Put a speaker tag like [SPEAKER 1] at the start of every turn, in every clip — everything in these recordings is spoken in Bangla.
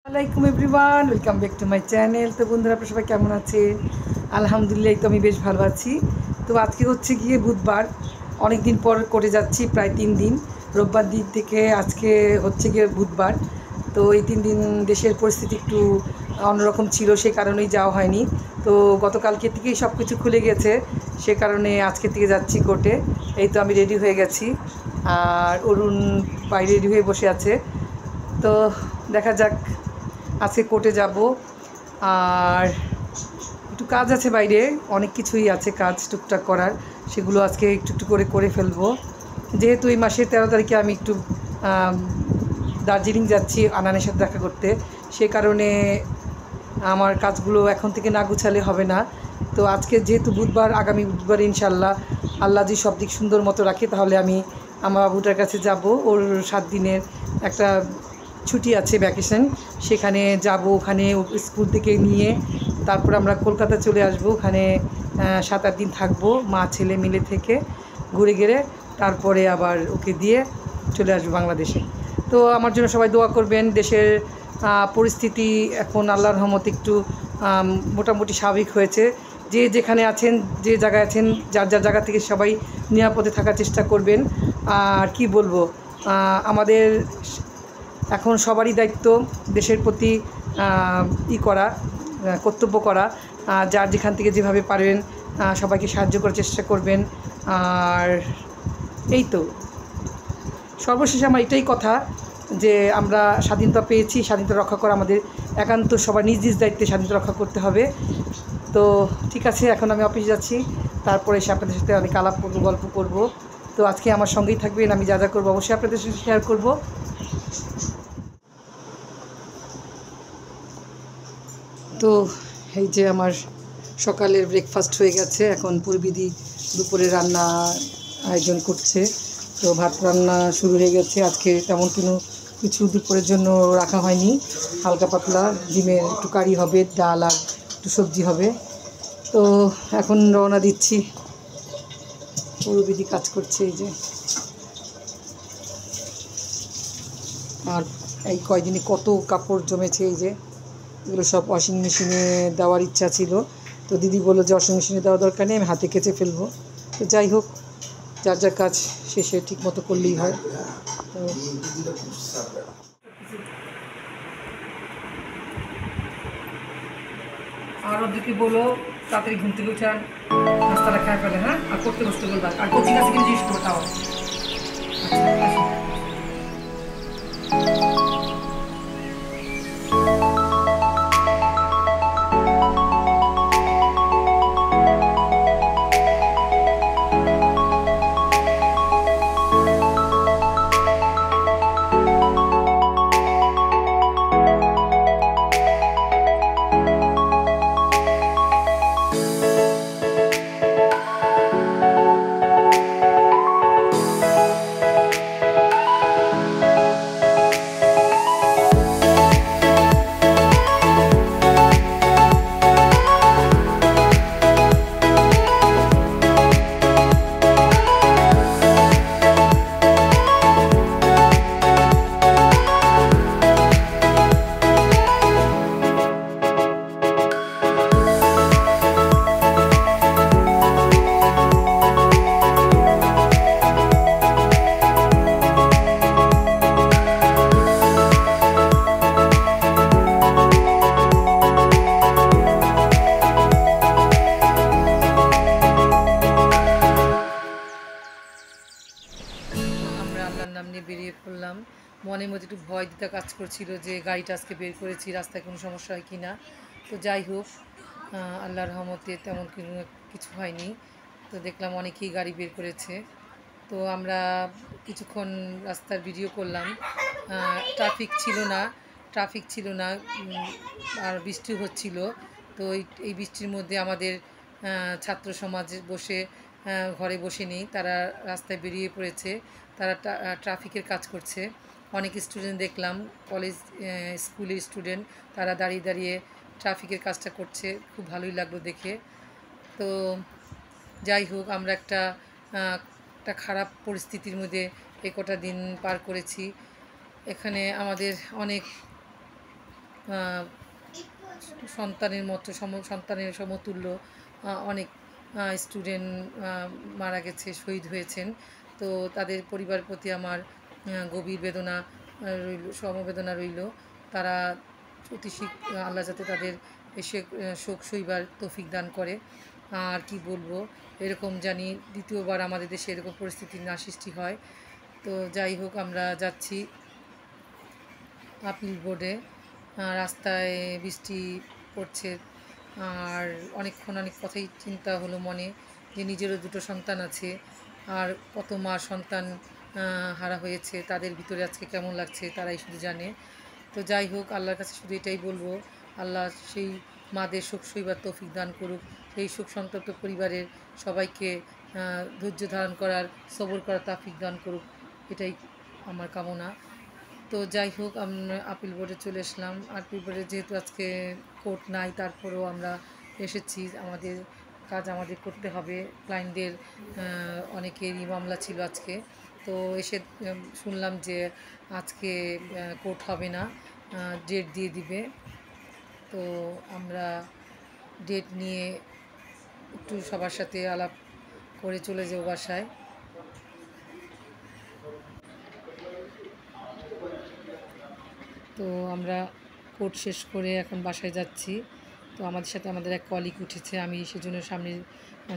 [SPEAKER 1] আসসালামাইকুম everyone, welcome back to my channel. তো বন্ধুরা, আপনারা সবাই কেমন আছেন? আলহামদুলিল্লাহ, তো আমি বেশ ভালো আছি। তো আজকে হচ্ছে গিয়ে বুধবার, অনেক দিন পর করে যাচ্ছি, প্রায় 3 দিন। রোববার দিন থেকে আজকে হচ্ছে গিয়ে বুধবার। তো এই 3 দিন দেশের পরিস্থিতি একটু অন্যরকম ছিল, সে কারণেই যাওয়া হয়নি। তো গতকালকে থেকেই সব কিছু খুলে গেছে, সে কারণে আজকে থেকে যাচ্ছি কোর্টে। এই তো আমি রেডি হয়ে গেছি, আর অরুণ বাইরে রেডি হয়ে বসে আছে। তো দেখা যাক, আজকে কোর্টে যাব। আর একটু কাজ আছে বাইরে, অনেক কিছুই আছে কাজ টুকটাক করার, সেগুলো আজকে একটু একটু করে করে ফেলবো। যেহেতু এই মাসের 13 তারিখে আমি একটু দার্জিলিং যাচ্ছি আনানের সাথে দেখা করতে, সে কারণে আমার কাজগুলো এখন থেকে না গুছালে হবে না। তো আজকে যেহেতু বুধবার, আগামী বুধবার ইনশাল্লাহ আল্লাহ যদি সব দিক সুন্দর মতো রাখে, তাহলে আমি আমার বাবুটার কাছে যাব। ওর 7 দিনের একটা ছুটি আছে, ভ্যাকেশন, সেখানে যাব। ওখানে স্কুল থেকে নিয়ে তারপর আমরা কলকাতা চলে আসব। ওখানে 7-8 দিন থাকবো, মা ছেলে মিলে থেকে ঘুরে ঘিরে তারপরে আবার ওকে দিয়ে চলে আসবো বাংলাদেশে। তো আমার জন্য সবাই দোয়া করবেন। দেশের পরিস্থিতি এখন আল্লাহর রহমতে একটু মোটামুটি স্বাভাবিক হয়েছে। যে যেখানে আছেন, যে জায়গায় আছেন, যার যার জায়গা থেকে সবাই নিরাপদে থাকার চেষ্টা করবেন। আর কি বলবো, আমাদের এখন সবারই দায়িত্ব দেশের প্রতি করা, কর্তব্য করা। যার যেখান থেকে যেভাবে পারবেন সবাইকে সাহায্য করার চেষ্টা করবেন। আর এই তো, সর্বশেষে আমার এটাই কথা যে আমরা স্বাধীনতা পেয়েছি, স্বাধীনতা রক্ষা করা আমাদের একান্ত সবার নিজ নিজ দায়িত্বে স্বাধীনতা রক্ষা করতে হবে। তো ঠিক আছে, এখন আমি অফিস যাচ্ছি, তারপরে এসে আপনাদের সাথে অনেক আলাপ করবো, গল্প করব। তো আজকে আমার সঙ্গেই থাকবেন, আমি যা যা করবো অবশ্যই আপনাদের সাথে শেয়ার করব। তো এই যে আমার সকালের ব্রেকফাস্ট হয়ে গেছে, এখন পূর্বিদি দুপুরে রান্না আয়োজন করছে। তো ভাত রান্না শুরু হয়ে গেছে। আজকে তেমন কিছু দুপুরের জন্য রাখা হয়নি, হালকা পাতলা ডিমের একটু কারি হবে, ডাল আর একটু সবজি হবে। তো এখন রওনা দিচ্ছি। পূর্বিদি কাজ করছে এই যে। আর এই কয়দিনে কত কাপড় জমেছে, এই যে এগুলো সব ওয়াশিং মেশিনে দেওয়ার ইচ্ছা ছিল। তো দিদি বললো যে ওয়াশিং মেশিনে দেওয়া দরকার নেই, আমি হাতে কেচে ফেলবো। তো যাই হোক, যার যার কাজ শেষে ঠিক মতো করলেই হয়। তো আর ওদেরকে বলো তাড়াতাড়ি ঘুম থেকে উঠান, নাস্তাটা খায় ফেলে, হ্যাঁ, আর করতে বসতে বলবা। আর কোচিং আছে কিন্তু জিজ্ঞেস করবো তাও। আল্লাহর নাম নিয়ে বেরিয়ে পড়লাম। মনের মধ্যে একটু ভয় দিতে কাজ করছিল যে গাড়িটা আজকে বের করেছি, রাস্তায় কোনো সমস্যা হয় কি না। তো যাই হোক, আল্লাহর রহমতে তেমন কিছু হয়নি। তো দেখলাম অনেকেই গাড়ি বের করেছে। তো আমরা কিছুক্ষণ রাস্তার ভিডিও করলাম। ট্রাফিক ছিল না, আর বৃষ্টি হচ্ছিল। তো এই বৃষ্টির মধ্যে আমাদের ছাত্র সমাজ ঘরে বসে নেই, তারা রাস্তায় বেরিয়ে পড়েছে। তারা ট্রাফিকের কাজ করছে। অনেক স্টুডেন্ট দেখলাম, কলেজ স্কুলের স্টুডেন্ট, তারা দাঁড়িয়ে দাঁড়িয়ে ট্রাফিকের কাজটা করছে, খুব ভালোই লাগলো দেখে। তো যাই হোক, আমরা একটা খারাপ পরিস্থিতির মধ্যে এই কটা দিন পার করেছি। এখানে আমাদের অনেক সন্তানের মতো সন্তানের সমতুল্য অনেক স্টুডেন্ট মারা গেছে, শহীদ হয়েছেন। তো তাদের পরিবারের প্রতি আমার গভীর বেদনা রইল, সমবেদনা রইল। তারা অতি আল্লাহ যাতে তাদের এসে শোক সইবার তৌফিক দান করে। আর কি বলবো, এরকম জানি দ্বিতীয়বার আমাদের দেশে এরকম পরিস্থিতি না সৃষ্টি হয়। তো যাই হোক, আমরা যাচ্ছি আপিল বোর্ডে। রাস্তায় বৃষ্টি পড়ছে, আর অনেকক্ষণ অনেক কথাই চিন্তা হলো মনে, যে নিজেরও দুটো সন্তান আছে, আর কত মা সন্তান হারা হয়েছে, তাদের ভিতরে আজকে কেমন লাগছে তারাই শুধু জানে। তো যাই হোক, আল্লাহর কাছে শুধু এটাই বলবো, আল্লাহ সেই মাদের শোক সইবার তৌফিক দান করুক, সেই শোক সন্তপ্ত পরিবারের সবাইকে ধৈর্য ধারণ করার, সবর করার তৌফিক দান করুক, এটাই আমার কামনা। তো যাই হোক, আমরা আপিল বোর্ডে চলে আসলাম। আপিল বোর্ডে যেহেতু আজকে কোর্ট নাই, তারপরেও আমরা এসেছি, আমাদের কাজ আমাদের করতে হবে। ক্লায়েন্টদের অনেকেরই মামলা ছিল আজকে। তো এসে শুনলাম যে আজকে কোর্ট হবে না, ডেট দিয়ে দিবে। তো আমরা ডেট নিয়ে একটু সবার সাথে আলাপ করে চলে যাব বাসায়। তো আমরা কোর্ট শেষ করে এখন বাসায় যাচ্ছি। তো আমাদের সাথে আমাদের এক কলিগ উঠেছে, আমি সেজন্য সামনের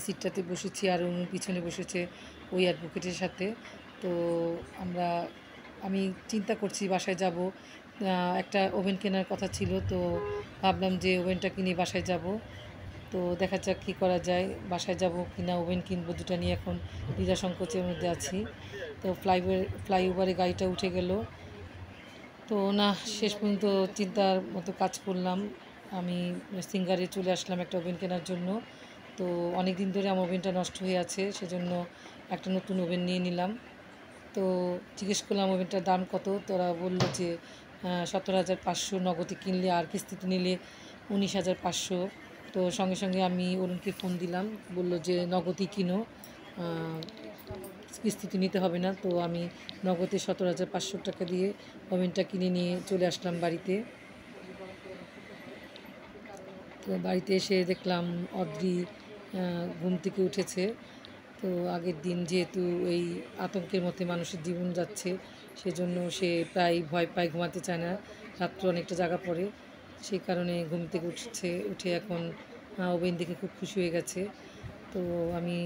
[SPEAKER 1] সিটটাতে বসেছি, আর উনি পিছনে বসেছে ওই অ্যাডভোকেটের সাথে। তো আমি চিন্তা করছি বাসায় যাব, একটা ওভেন কেনার কথা ছিল, তো ভাবলাম যে ওভেনটা কিনে বাসায় যাব। তো দেখা যাক কী করা যায়, বাসায় যাব কি না ওভেন কিনবো, দুটা নিয়ে এখন দ্বিধা সংকোচের মধ্যে আছি। তো ফ্লাইওভারে গাড়িটা উঠে গেল। তো না, শেষ পর্যন্ত চিন্তার মতো কাজ করলাম, আমি সিঙ্গারে চলে আসলাম একটা ওভেন কেনার জন্য। তো অনেক দিন ধরে আমার ওভেনটা নষ্ট হয়ে আছে, সেজন্য একটা নতুন ওভেন নিয়ে নিলাম। তো জিজ্ঞেস করলাম ওভেনটার দাম কত, তোরা বললো যে 17,500 নগদে কিনলে, আর কিস্তিতে নিলে 19,500। তো সঙ্গে সঙ্গে আমি অরুণকে ফোন দিলাম, বলল যে নগদই কিনো, কিস্তিতে নিতে হবে না। তো আমি নগদে 17,500 টাকা দিয়ে ওভেনটা কিনে নিয়ে চলে আসলাম বাড়িতে। তো বাড়িতে এসে দেখলাম অদ্রি ঘুম থেকে উঠেছে। তো আগের দিন যেহেতু এই আতঙ্কের মধ্যে মানুষের জীবন যাচ্ছে, সেজন্য সে প্রায় ভয় পায়, ঘুমাতে চায় না, রাত্রে অনেকটা জাগা পড়ে, সেই কারণে ঘুম থেকে উঠে এখন ওভেন দেখে খুব খুশি হয়ে গেছে। তো আমি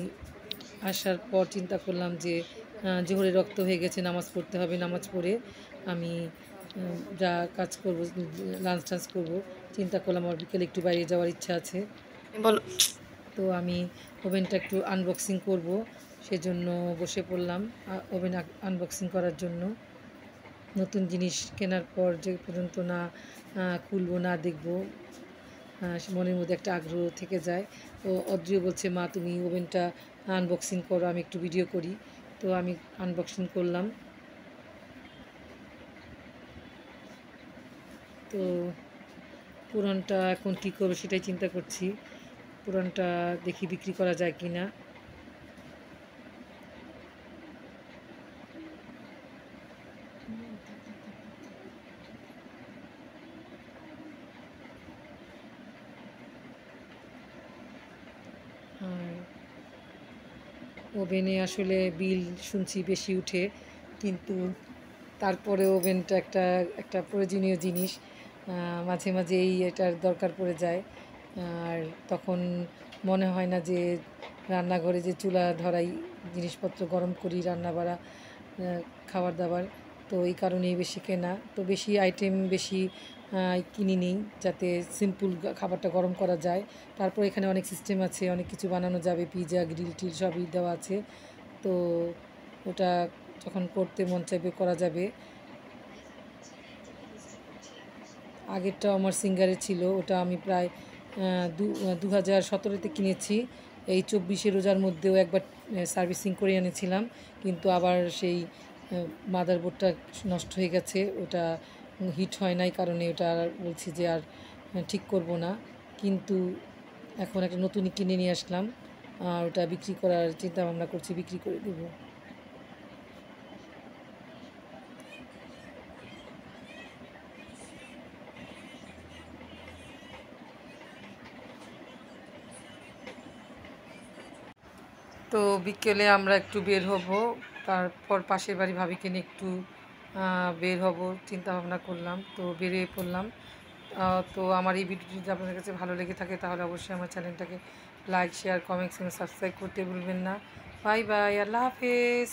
[SPEAKER 1] আসার পর চিন্তা করলাম যে জোহরে রক্ত হয়ে গেছে, নামাজ পড়তে হবে, নামাজ পড়ে আমি যা কাজ করব, লাঞ্চ টাঞ্চ করবো, চিন্তা করলাম আমার বিকেলে একটু বাইরে যাওয়ার ইচ্ছা আছে। বলো। তো আমি ওভেনটা একটু আনবক্সিং করব, সেজন্য বসে পড়লাম ওভেন আনবক্সিং করার জন্য। নতুন জিনিস কেনার পর যে পর্যন্ত না খুলবো, না দেখবো, মনের মধ্যে একটা আগ্রহ থেকে যায়। তো অদ্রিও বলছে, মা তুমি ওভেনটা আনবক্সিং করো, আমি একটু ভিডিও করি। তো আমি আনবক্সিং করলাম। তো পুরানটা এখন কী করবো সেটাই চিন্তা করছি, পুরানটা দেখি বিক্রি করা যায় কি না। ওভেনে আসলে বিল শুনছি বেশি উঠে, কিন্তু তারপরে ওভেনটা একটা প্রয়োজনীয় জিনিস, মাঝে মাঝেই এটার দরকার পড়ে যায়। আর তখন মনে হয় না যে রান্নাঘরে যে চুলা ধরাই, জিনিসপত্র গরম করি, রান্না বাড়া, খাবার দাবার, তো এই কারণেই বেশি কেনা। তো বেশি আইটেম বেশি কিনি নিই, যাতে সিম্পল খাবারটা গরম করা যায়। তারপর এখানে অনেক সিস্টেম আছে, অনেক কিছু বানানো যাবে, পিৎজা, গ্রিল টিল সবই দেওয়া আছে। তো ওটা যখন করতে মন চাইবে করা যাবে। আগেরটাও আমার সিঙ্গারে ছিল, ওটা আমি প্রায় 2017-তে কিনেছি। এই 24শে রোজার মধ্যেও একবার সার্ভিসিং করে এনেছিলাম, কিন্তু আবার সেই মাদারবোর্ডটা নষ্ট হয়ে গেছে, ওটা হিট হয় নাই, কারণে ওটা বলছি যে আর ঠিক করব না। কিন্তু এখন একটা নতুনই কিনে নিয়ে আসলাম, আর ওটা বিক্রি করার চিন্তা ভাবনা করছি, বিক্রি করে দেবো। তো বিকেলে আমরা একটু বের হব, তারপর পাশের বাড়ি ভাবিকে নিয়ে একটু বের হব চিন্তা ভাবনা করলাম, তো বেরিয়ে পড়লাম। তো আমার এই ভিডিওটি যদি আপনাদের কাছে ভালো লেগে থাকে তাহলে অবশ্যই আমার চ্যানেলটাকে লাইক, শেয়ার, কমেন্টস এবং সাবস্ক্রাইব করতে ভুলবেন না। বাই বাই, আল্লাহ হাফেজ।